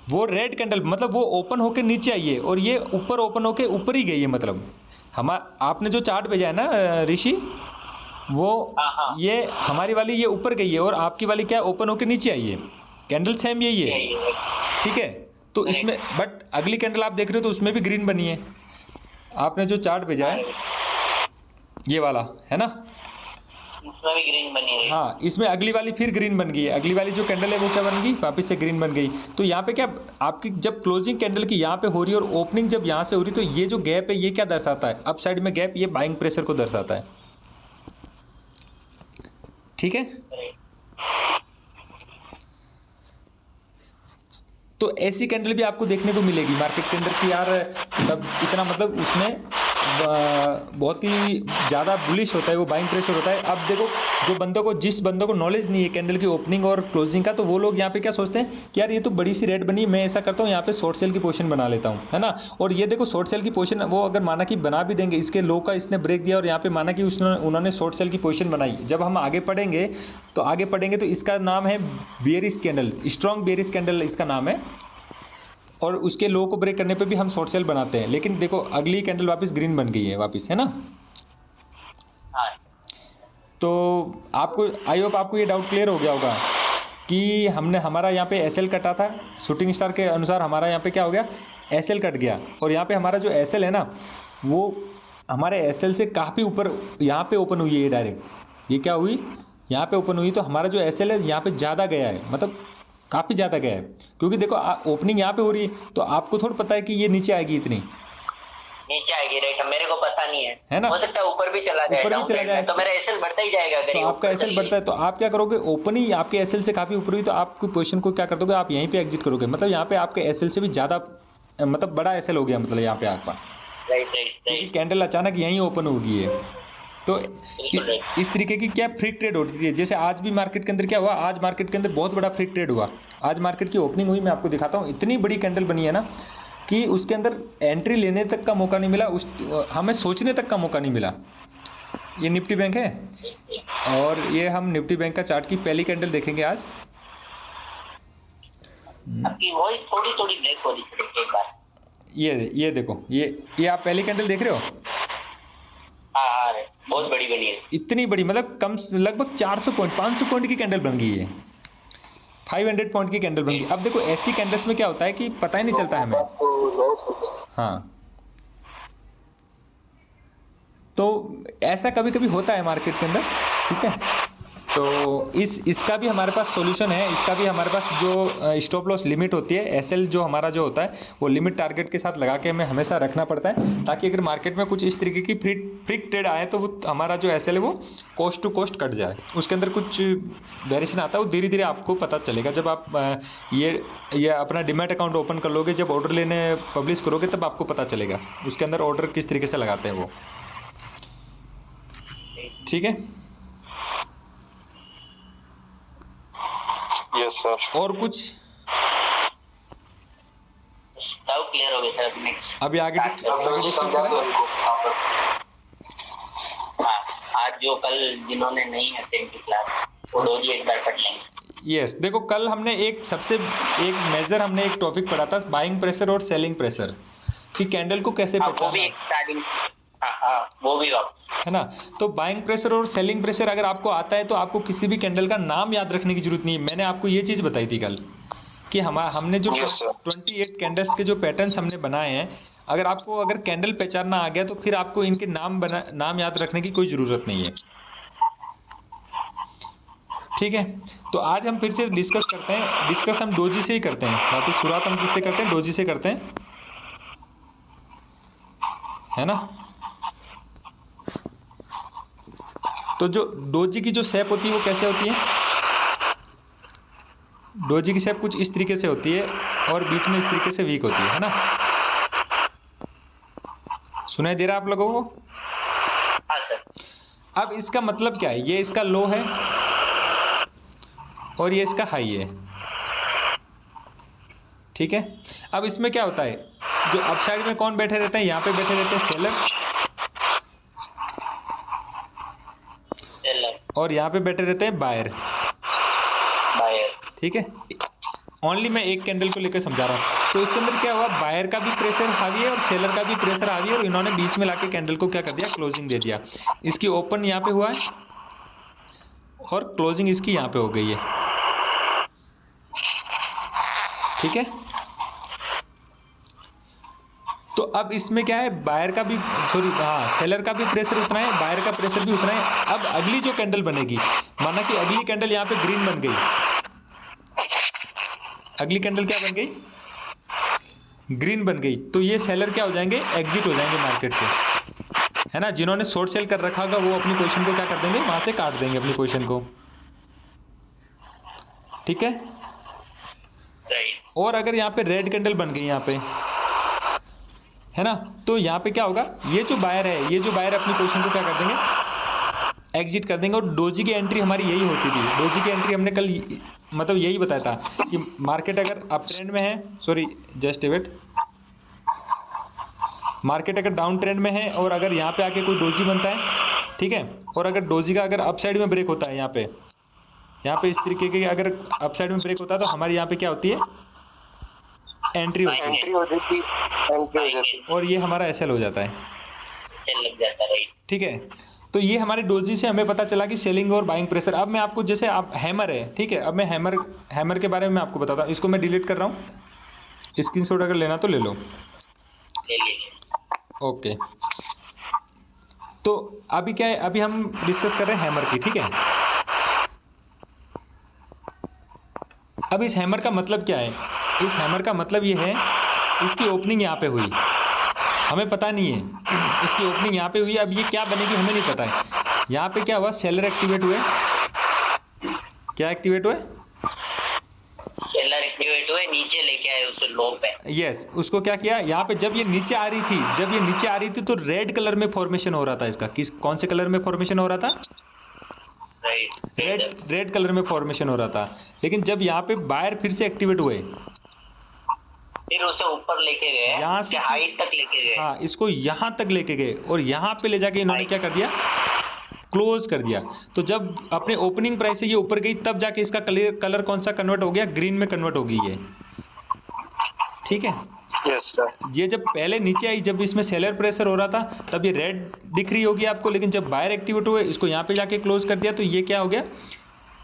वो रेड कैंडल, मतलब वो ओपन होके नीचे आई है और ये ऊपर ओपन होके ऊपर ही गई है। मतलब आपने जो चार्ट भेजा है ना ऋषि, वो ये हमारी वाली ये ऊपर गई है और आपकी वाली क्या ओपन होके नीचे आई है। कैंडल सेम यही है, ठीक है। तो इसमें बट अगली कैंडल आप देख रहे हो तो उसमें भी ग्रीन बनी है। आपने जो चार्ट भेजा है ये वाला है ना, इसमें भी ग्रीन बनी है। हाँ, इसमें अगली वाली फिर ग्रीन बन गई है। अगली वाली जो कैंडल है वो क्या बन गई, वापस से ग्रीन बन गई। तो यहाँ पे क्या आपकी जब क्लोजिंग कैंडल की यहाँ पे हो रही है और ओपनिंग जब यहाँ से हो रही है, तो ये जो गैप है ये क्या दर्शाता है? अप साइड में गैप, ये बाइंग प्रेशर को दर्शाता है, ठीक है। तो ऐसी कैंडल भी आपको देखने को मिलेगी मार्केट के अंदर कि यार मतलब इतना, मतलब उसमें बहुत ही ज़्यादा बुलिश होता है, वो बाइंग प्रेशर होता है। अब देखो जिस बंदों को नॉलेज नहीं है कैंडल की ओपनिंग और क्लोजिंग का, तो वो लोग यहाँ पे क्या सोचते हैं कि यार ये तो बड़ी सी रेड बनी, मैं ऐसा करता हूँ यहाँ पे शॉर्ट सेल की पोजीशन बना लेता हूँ, है ना। और ये देखो शॉर्ट सेल की पोजीशन वो अगर माना कि बना भी देंगे, इसके लो का इसने ब्रेक दिया और यहाँ पे माना कि उन्होंने शॉर्ट सेल की पोजीशन बनाई। जब हम आगे पढ़ेंगे तो इसका नाम है bearish candle, strong bearish candle इसका नाम है। और उसके लो को ब्रेक करने पे भी हम शॉर्ट सेल बनाते हैं। लेकिन देखो अगली कैंडल वापस ग्रीन बन गई है वापस, है ना। तो आपको आई होप आपको ये डाउट क्लियर हो गया होगा कि हमारा यहाँ पे एसएल कटा था, शूटिंग स्टार के अनुसार हमारा यहाँ पे क्या हो गया, एसएल कट गया। और यहाँ पे हमारा जो एसएल है ना, वो हमारे एसएल से काफ़ी ऊपर यहाँ पे ओपन हुई है। ये डायरेक्ट ये क्या हुई, यहाँ पे ओपन हुई। तो हमारा जो एसएल है यहाँ पे ज़्यादा गया है, मतलब काफ़ी ज़्यादा गया है। क्योंकि देखो ओपनिंग यहाँ पे हो रही है, तो आपको थोड़ा पता है कि ये नीचे आएगी, इतनी नीचे आएगी, राइट। मेरे को पता नहीं है ना, हो सकता है ऊपर भी चला जाए, तो मेरा एसएल बढ़ता ही जाएगा। अगर तो आपका एसएल बढ़ता है तो आप क्या करोगे, ओपनिंग आपके एसएल से काफ़ी ऊपर हुई तो आपकी पोजीशन को क्या कर दोगे, आप यहीं पे एग्जिट करोगे। मतलब यहाँ पे आपके एसएल से भी ज़्यादा, मतलब बड़ा एसएल हो गया, मतलब यहाँ पे आपका, क्योंकि कैंडल अचानक यहीं ओपन हो गई है। तो इस तरीके की क्या फ्री ट्रेड होती है। जैसे आज भी मार्केट के अंदर क्या हुआ, आज मार्केट के अंदर बहुत बड़ा फ्री ट्रेड हुआ। आज मार्केट की ओपनिंग हुई, मैं आपको दिखाता हूँ। इतनी बड़ी कैंडल बनी है ना कि उसके अंदर एंट्री लेने तक का मौका नहीं मिला, हमें सोचने तक का मौका नहीं मिला। ये निफ्टी बैंक है और ये हम निफ्टी बैंक का चार्ट की पहली कैंडल देखेंगे आज। आपकी वॉइस थोड़ी ब्रेक हो रही है एक बार। ये देखो, ये आप पहली कैंडल देख रहे हो, हाँ बहुत बड़ी बनी है। इतनी बड़ी, मतलब कम लगभग 400 पॉइंट 500 पॉइंट की कैंडल बन गई है, 500 पॉइंट की कैंडल बन गई। अब देखो ऐसी कैंडल्स में क्या होता है कि पता ही नहीं चलता है हमें। हाँ, तो ऐसा कभी कभी होता है मार्केट के अंदर, ठीक है। तो इसका भी हमारे पास सॉल्यूशन है। इसका भी हमारे पास जो स्टॉप लॉस लिमिट होती है, एसएल जो हमारा जो होता है वो लिमिट टारगेट के साथ लगा के हमें हमेशा रखना पड़ता है, ताकि अगर मार्केट में कुछ इस तरीके की फ्रीक ट्रेड आए तो वो हमारा जो एसएल है वो कॉस्ट टू कॉस्ट कट जाए। उसके अंदर कुछ वेरिएशन आता है, वो धीरे धीरे आपको पता चलेगा जब आप ये अपना डीमैट अकाउंट ओपन कर लोगे, जब ऑर्डर लेने पब्लिश करोगे तब आपको पता चलेगा उसके अंदर ऑर्डर किस तरीके से लगाते हैं वो, ठीक है। Yes sir. और कुछ डाउट क्लियर हो गया सर। नेक्स्ट अभी आगे डिस्कस करें। हाँ, आज जो कल जिन्होंने नहीं अटेंड की क्लास वो रोज एक बार पढ़ लेंगे। यस, देखो कल हमने एक मेजर हमने एक टॉपिक पढ़ा था, बाइंग प्रेशर और सेलिंग प्रेशर, कि कैंडल को कैसे पहचानना, वो भी है ना। तो बाइंग प्रेशर और सेलिंग प्रेशर अगर आपको आता है तो आपको किसी भी कैंडल का नाम याद रखने की जरूरत नहीं है। मैंने आपको ये चीज़ बताई थी कल कि हमने जो 28 कैंडल्स के जो पैटर्न्स हमने बनाए हैं, अगर कैंडल पहचानना आ गया तो फिर आपको इनके नाम याद रखने की कोई ज़रूरत नहीं है, ठीक है। तो आज हम फिर से डिस्कस करते हैं। डिस्कस हम डोजी से ही करते हैं, वापस शुरुआत हम किससे करते हैं, डोजी से करते हैं, है ना। तो जो डोजी की जो शेप होती है वो कैसे होती है, डोजी की शेप कुछ इस तरीके से होती है और बीच में इस तरीके से वीक होती है ना। सुनाई दे रहा है आप लोगों को? हाँ सर। अब इसका मतलब क्या है, ये इसका लो है और ये इसका हाई है, ठीक है। अब इसमें क्या होता है, जो अपसाइड में कौन बैठे रहते हैं, यहाँ पे बैठे रहते हैं सेलर, और यहाँ पे बैठे रहते हैं बायर, ठीक है। ओनली मैं एक कैंडल को लेकर समझा रहा हूँ। तो इसके अंदर क्या हुआ, बायर का भी प्रेशर हावी है और सेलर का भी प्रेशर हावी है, और इन्होंने बीच में लाके कैंडल को क्या कर दिया, क्लोजिंग दे दिया। इसकी ओपन यहाँ पे हुआ है और क्लोजिंग इसकी यहाँ पे हो गई है, ठीक है। तो अब इसमें क्या है, सेलर का भी प्रेशर उतना है, बायर का प्रेशर भी उतना है। अब अगली जो कैंडल बनेगी, माना कि अगली कैंडल यहाँ पे ग्रीन बन गई, अगली कैंडल क्या बन गई, ग्रीन बन गई, तो ये सेलर क्या हो जाएंगे, एग्जिट हो जाएंगे मार्केट से, है ना। जिन्होंने शॉर्ट सेल कर रखा होगा वो अपनी पोजीशन को क्या कर देंगे, वहां से काट देंगे अपनी पोजीशन को, ठीक है। और अगर यहाँ पे रेड कैंडल बन गई यहाँ पे, है ना, तो यहाँ पे क्या होगा, ये जो बायर अपनी पोजीशन को क्या कर देंगे, एग्जिट कर देंगे। और डोजी की एंट्री हमारी यही होती थी। डोजी की एंट्री हमने कल मतलब यही बताया था कि मार्केट अगर अप ट्रेंड में है, मार्केट अगर डाउन ट्रेंड में है और अगर यहाँ पे आके कोई डोजी बनता है, ठीक है, और अगर डोजी का अगर अपसाइड में ब्रेक होता है, यहाँ पे इस तरीके के अगर अपसाइड में ब्रेक होता है, तो हमारी यहाँ पे क्या होती है, एंट्री हो जाती है, और ये हमारा एसएल हो जाता है, ठीक है। तो ये हमारे डोजी से हमें पता चला कि सेलिंग और बाइंग प्रेशर। अब मैं आपको, जैसे आप हैमर है, ठीक है, अब मैं हैमर के बारे में आपको बताता हूँ। इसको मैं डिलीट कर रहा हूँ, स्क्रीनशॉट अगर लेना तो ले लो, ओके। तो अभी क्या है, अभी हम डिस्कस कर रहे हैं हैमर की, ठीक है। अब इस हैमर का मतलब क्या है, इस हैमर का मतलब ये है, इसकी ओपनिंग यहाँ पे हुई, हमें पता नहीं है, इसकी ओपनिंग यहाँ पे हुई। अब ये क्या बनेगी हमें नहीं पता है। यहाँ पे क्या हुआ, सेलर एक्टिवेट हुए, क्या एक्टिवेट हुए, सेलर एक्टिवेट हुए, नीचे लेके आए उसे लो पे। यस, उसको क्या किया, यहाँ पे जब ये नीचे आ रही थी तो रेड कलर में फॉर्मेशन हो रहा था इसका। कौन से कलर में फॉर्मेशन हो रहा था, रेड कलर में फॉर्मेशन हो रहा था। लेकिन जब यहाँ पे बायर फिर से एक्टिवेट हुए, फिर उसे ऊपर लेके गए, यहाँ से हाइट तक लेके गए, हाँ, इसको यहाँ तक लेके गए और यहाँ पे ले जाके इन्होंने क्या कर दिया, क्लोज कर दिया। तो जब अपने ओपनिंग प्राइस से ये ऊपर गई, तब जाके इसका कलर कौन सा कन्वर्ट हो गया, ग्रीन में कन्वर्ट हो गई है, ठीक है। Yes sir. ये जब पहले नीचे आई, जब इसमें सेलर प्रेशर हो रहा था, तब ये रेड दिख रही होगी आपको, लेकिन जब बायर एक्टिवेट हुए, इसको यहाँ पे जाके क्लोज कर दिया, तो ये क्या हो गया,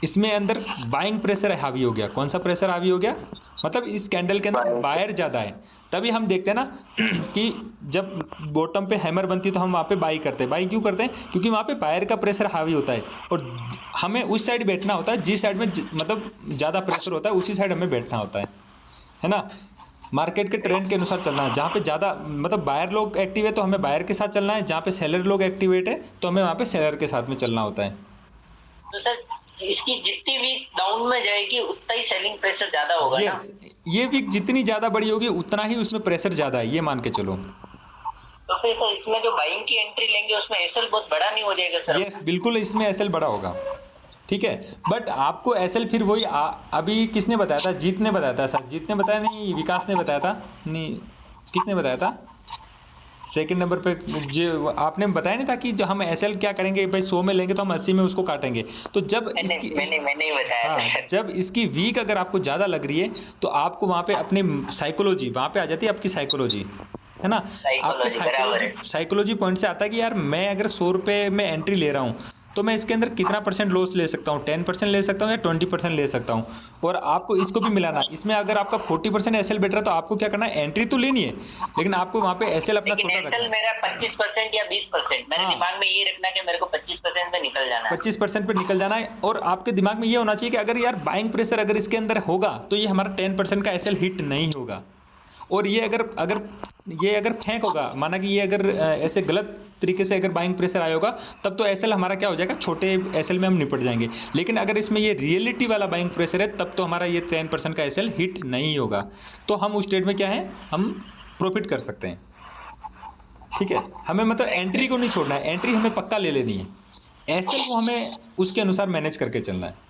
इसमें अंदर बाइंग प्रेशर हावी हो गया। कौन सा प्रेशर हावी हो गया, मतलब इस कैंडल के अंदर बायर ज़्यादा है। तभी हम देखते हैं ना कि जब बॉटम पे हैमर बनती है तो हम वहाँ पे बाई करते हैं। बाई क्यों करते हैं, क्योंकि वहाँ पे बायर का प्रेशर हावी होता है और हमें उस साइड बैठना होता है, जिस साइड में मतलब ज़्यादा प्रेशर होता है उसी साइड हमें बैठना होता है ना। मार्केट के ट्रेंड के अनुसार चलना है। जहाँ पे ज़्यादा मतलब बायर लोग एक्टिव है तो हमें बायर के साथ चलना है, जहाँ पे सेलर लोग एक्टिवेट है तो हमें वहाँ पे सेलर के साथ में चलना होता है। तो सर इसकी जितनी वीक डाउन में जाएगी उतना ही सेलिंग प्रेशर ज्यादा होगा ना? ये वीक जितनी ज़्यादा बड़ी होगी उतना ही उसमें प्रेशर ज़्यादा है, ये मान के चलो। तो फिर सर इसमें जो बाइंग की एंट्री लेंगे उसमें एसएल बहुत बड़ा नहीं हो जाएगा सर? यस बिल्कुल, इसमें एसएल बड़ा होगा, ठीक है। बट आपको एसएल फिर वही अभी किसने बताया था, जीत ने बताया था सर, जीत ने बताया नहीं, विकास ने बताया था, नहीं किसने बताया था सेकंड नंबर पे, जो आपने बताया नहीं था कि जो हम एसएल क्या करेंगे भाई, 100 में लेंगे तो हम 80 में उसको काटेंगे। तो जब इसकी मैंने बताया था। जब इसकी वीक अगर आपको ज़्यादा लग रही है तो आपको वहाँ पे अपनी साइकोलॉजी वहाँ पे आ जाती है, आपकी साइकोलॉजी है ना। आपके साइकोलॉजी पॉइंट से आता है कि यार मैं अगर 100 रुपये में एंट्री ले रहा हूँ तो मैं इसके अंदर कितना % लॉस ले सकता हूँ, 10% ले सकता हूँ या 20% ले सकता हूँ। और आपको इसको भी मिलाना, इसमें अगर आपका 40% एसएल बैठ रहा है तो आपको क्या करना है, एंट्री तो लेनी है लेकिन आपको वहाँ पे एसएल अपना छोटा रखना है। मेरा 25% या 20%, मेरे दिमाग में ये रखना कि मेरे को 25% पे निकल जाना है, 25% पे निकल जाना है। और आपके दिमाग में ये होना चाहिए कि अगर यार बाइंग प्रेशर अगर इसके अंदर होगा तो ये हमारा 10% का एसएल हिट नहीं होगा। और ये अगर फेंक होगा, माना कि ये अगर ऐसे गलत तरीके से अगर बाइंग प्रेशर आया होगा तब तो एसएल हमारा क्या हो जाएगा, छोटे एसएल में हम निपट जाएंगे। लेकिन अगर इसमें ये रियलिटी वाला बाइंग प्रेशर है तब तो हमारा ये 10% का एसएल हिट नहीं होगा। तो हम उस ट्रेड में क्या है, हम प्रॉफिट कर सकते हैं, ठीक है। हमें मतलब एंट्री को नहीं छोड़ना है, एंट्री हमें पक्का ले लेनी है, एसएल को हमें उसके अनुसार मैनेज करके चलना है।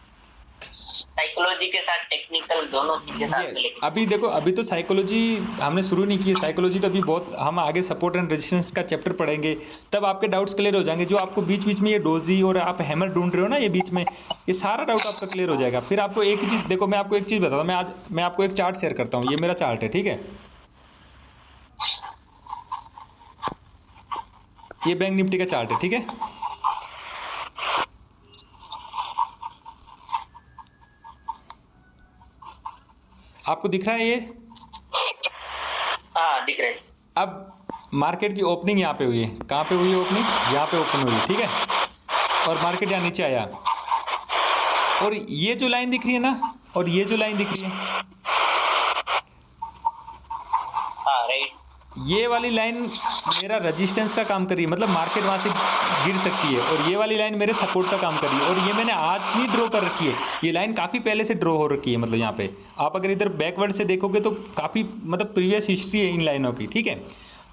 साइकोलॉजी के साथ टेक्निकल दोनों चीजें साथ में लेके। अभी देखो, अभी तो साइकोलॉजी हमने शुरू नहीं की है, साइकोलॉजी तो अभी बहुत, हम आगे सपोर्ट एंड रेजिस्टेंस का चैप्टर पढ़ेंगे तब आपके डाउट्स क्लियर हो जाएंगे। जो आपको बीच बीच में ये डोजी और आप हैमर ढूंढ रहे हो ना, ये बीच में ये सारा डाउट आपका क्लियर हो जाएगा। फिर आपको एक ही चीज़ देखो, मैं आपको एक चीज़ बताता हूँ, मैं आपको एक चार्ट शेयर करता हूँ, ये मेरा चार्ट है, ठीक है। ये बैंक निफ्टी का चार्ट है, ठीक है। आपको दिख रहा है ये? हाँ दिख रहा है। अब मार्केट की ओपनिंग यहाँ पे हुई है, कहाँ पे हुई है ओपनिंग, यहाँ पे ओपन हुई है, ठीक है। और मार्केट यहाँ नीचे आया और ये जो लाइन दिख रही है ना, और ये जो लाइन दिख रही है, हाँ राइट, ये वाली लाइन मेरा रेजिस्टेंस का काम कर रही है, मतलब मार्केट वहाँ से गिर सकती है। और ये वाली लाइन मेरे सपोर्ट का काम कर रही है। और ये मैंने आज नहीं ड्रॉ कर रखी है, ये लाइन काफ़ी पहले से ड्रॉ हो रखी है। मतलब यहाँ पे आप अगर इधर बैकवर्ड से देखोगे तो काफ़ी मतलब प्रीवियस हिस्ट्री है इन लाइनों की, ठीक है।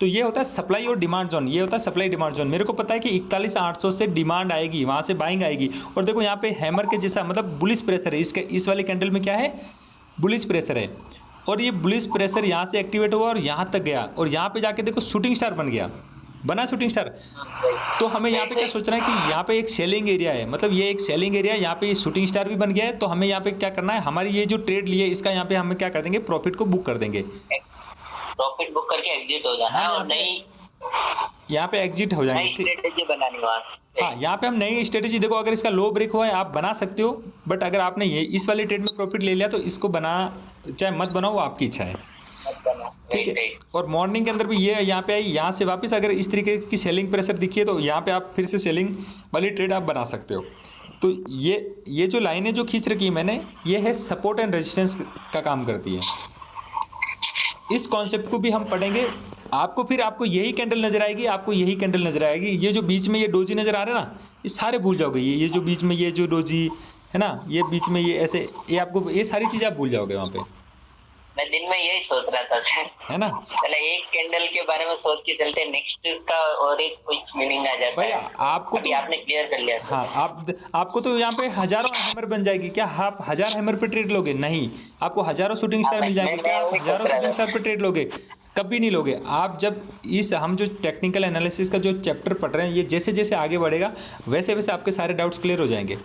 तो ये होता है सप्लाई और डिमांड जोन, ये होता है सप्लाई डिमांड जोन। मेरे को पता है कि 41,800 से डिमांड आएगी, वहाँ से बाइंग आएगी। और देखो यहाँ पे हैमर के जैसा मतलब बुलिश प्रेशर है, इसके इस वाले कैंडल में क्या है, बुलिश प्रेशर है। और ये बुलिश प्रेशर यहाँ से एक्टिवेट हुआ और यहाँ तक गया और यहाँ पे जाके देखो शूटिंग स्टार बन गया, बना शूटिंग स्टार। तो हमें यहाँ पे क्या सोचना है कि यहाँ पे एक सेलिंग एरिया है, मतलब ये एक सेलिंग एरिया है, यहाँ पे शूटिंग स्टार भी बन गया है। तो हमें यहाँ पे क्या करना है, हमारी ये जो ट्रेड ली है इसका यहाँ पे हमें क्या कर देंगे, प्रॉफिट को बुक कर देंगे, प्रॉफिट बुक करके एग्जिट हो जाना है। और नई यहाँ पे एग्जिट हो जाएंगे, स्ट्रेटेजी बनानी वहाँ। हाँ यहाँ पे हम नई स्ट्रेटेजी, देखो अगर इसका लो ब्रेक हुआ है आप बना सकते हो, बट अगर आपने ये इस वाले ट्रेड में प्रॉफिट ले लिया तो इसको बना चाहे मत बनाओ, वो आपकी इच्छा है, ठीक है। और मॉर्निंग के अंदर भी ये यहाँ पे आई, यहाँ से वापस अगर इस तरीके की सेलिंग प्रेशर दिखी है तो यहाँ पे आप फिर से सेलिंग वाली ट्रेड आप बना सकते हो। तो ये जो लाइनें जो खींच रखी है मैंने, ये है सपोर्ट एंड रेजिस्टेंस का काम करती है। इस कॉन्सेप्ट को भी हम पढ़ेंगे। आपको यही कैंडल नजर आएगी, आपको यही कैंडल नजर आएगी। ये जो बीच में ये डोजी नजर आ रहा है ना, ये सारे भूल जाओगे। ये जो बीच में ये जो डोजी है ना, ये बीच में ये ऐसे, ये आपको ये सारी चीज़ें आप भूल जाओगे वहाँ पे। मैं दिन में यही सोच रहा था है ना, चला एक कैंडल के बारे में सोच के चलते नेक्स्ट का और एक कुछ मीनिंग आ जाता भाई। है। आपको अभी आपने क्लियर कर लिया। हाँ, आपको तो यहाँ पे हजारों हैमर बन जाएगी। क्या आप 1000 हैमर पे ट्रेड लोगे? नहीं। आपको हजारों शूटिंग स्टार मिल जाएंगे। क्या आप हजारों शूटिंग स्टार पे ट्रेड लोगे? कभी नहीं लोगे। आप जब हम जो टेक्निकल एनालिसिस का जो चैप्टर पढ़ रहे हैं, ये जैसे जैसे आगे बढ़ेगा वैसे वैसे आपके सारे डाउट्स क्लियर हो जाएंगे।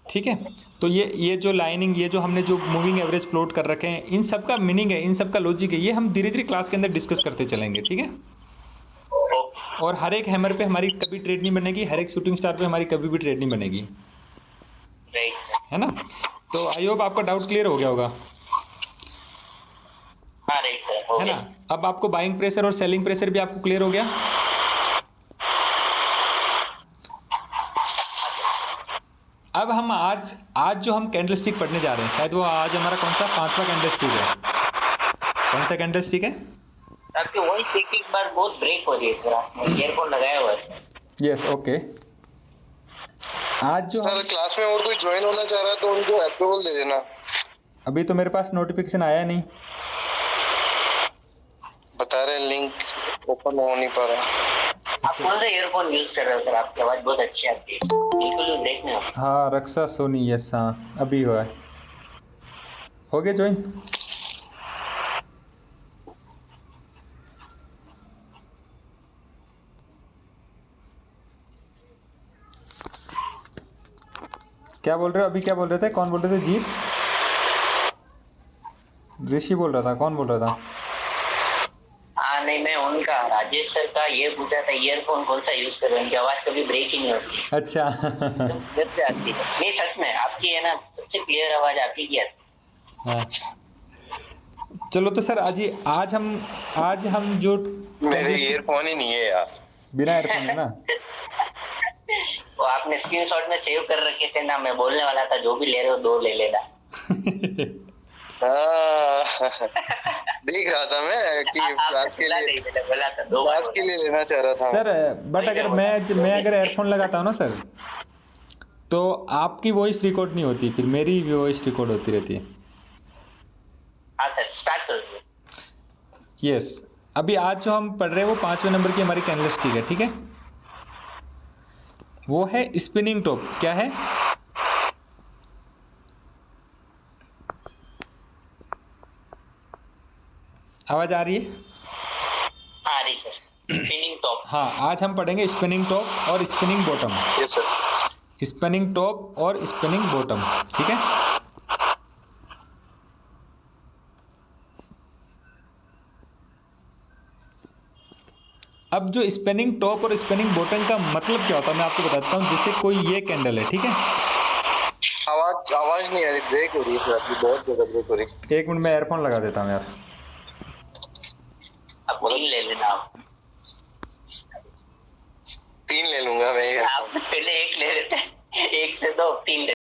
ठीक है। तो ये जो लाइनिंग, ये जो हमने जो मूविंग एवरेज प्लॉट कर रखे हैं, इन सब का मीनिंग है, इन सब का लॉजिक है, ये हम धीरे धीरे क्लास के अंदर डिस्कस करते चलेंगे, ठीक है। और हर एक हैमर पे हमारी कभी ट्रेड नहीं बनेगी, हर एक शूटिंग स्टार पे हमारी कभी भी ट्रेड नहीं बनेगी, है ना। तो आई होप आपका डाउट क्लियर हो गया होगा, है ना। अब आपको बाइंग प्रेशर और सेलिंग प्रेशर भी आपको क्लियर हो गया। अब हम आज जो हम कैंडल स्टिक पढ़ने जा रहे हैं, शायद वो आज हमारा कौन सा 5वां कैंडल स्टिक है। कौन सा कैंडल स्टिक है? आपकी वॉइस एक बार बहुत ब्रेक हो रही है, जरा ईयरफोन लगाया हुआ है। Yes, okay. आज जो सर क्लास में और कोई ज्वाइन होना चाह रहा है तो उनको अप्रूवल दे देना। अभी तो मेरे पास नोटिफिकेशन आया नहीं, बता रहे लिंक ओपन हो नहीं पा रहा। आप कौन सा ईयरफोन यूज कर रहे हो सर? आपकी आवाज बहुत अच्छी आती है, बिल्कुल भी ब्रेक नहीं हो। हाँ, रक्षा सोनी, यस, हाँ अभी हुआ है। हो गया ज्वाइन? क्या बोल रहे हो? अभी क्या बोल रहे थे? कौन बोल रहे थे? जीत, ऋषि बोल रहा था, कौन बोल रहा था? हाँ नहीं, मैं उनका राजेश सर का ये पूछा था, ईयरफोन कौन सा यूज कर रहे हो, उनकी आवाज कभी ब्रेक ही नहीं होती। अच्छा। आती है नहीं, सच में आपकी है ना, सबसे क्लियर आवाज आपकी की आती है। हाँ। चलो तो सर आज हम जो मेरे ईयरफोन ही नहीं है यार, बिना ईयरफोन है ना। वो आपने स्क्रीनशॉट में सेव कर रखे थे ना, मैं बोलने वाला था जो भी ले रहे हो 2 ले लेना। देख रहा था मैं कि क्लास के लिए बोला था 2 क्लास के लिए लेना चाह रहा था सर। बट अगर मैं अगर ईयरफोन लगाता हूँ ना सर, तो आपकी वॉइस रिकॉर्ड नहीं होती, फिर मेरी वॉइस रिकॉर्ड होती रहती है। हाँ सर, स्टार्ट कर दो। यस, अभी आज जो हम पढ़ रहे हैं वो 5वें नंबर की हमारी कैंडल स्टिक है, ठीक है। वो है स्पिनिंग टॉप। क्या है? आवाज आ रही है? आ रही सर। Spinning top. हाँ, आज हम पढ़ेंगे स्पिनिंग टॉप और spinning bottom. Yes sir. Spinning top और स्पिनिंग बॉटम, ठीक है। अब जो स्पिनिंग टॉप और स्पिनिंग बॉटम का मतलब क्या होता है मैं आपको बताता हूँ। जैसे कोई ये कैंडल है, ठीक है। आवाज नहीं आ रही, ब्रेक हो रही है आपकी, बहुत ज्यादा ब्रेक हो रही है। 1 मिनट में एयरफोन लगा देता हूँ यार। अब 3 ले लेना आप। 3 ले लूंगा मैं। आप पहले 1 ले लेते, 1 से 2, 3 ले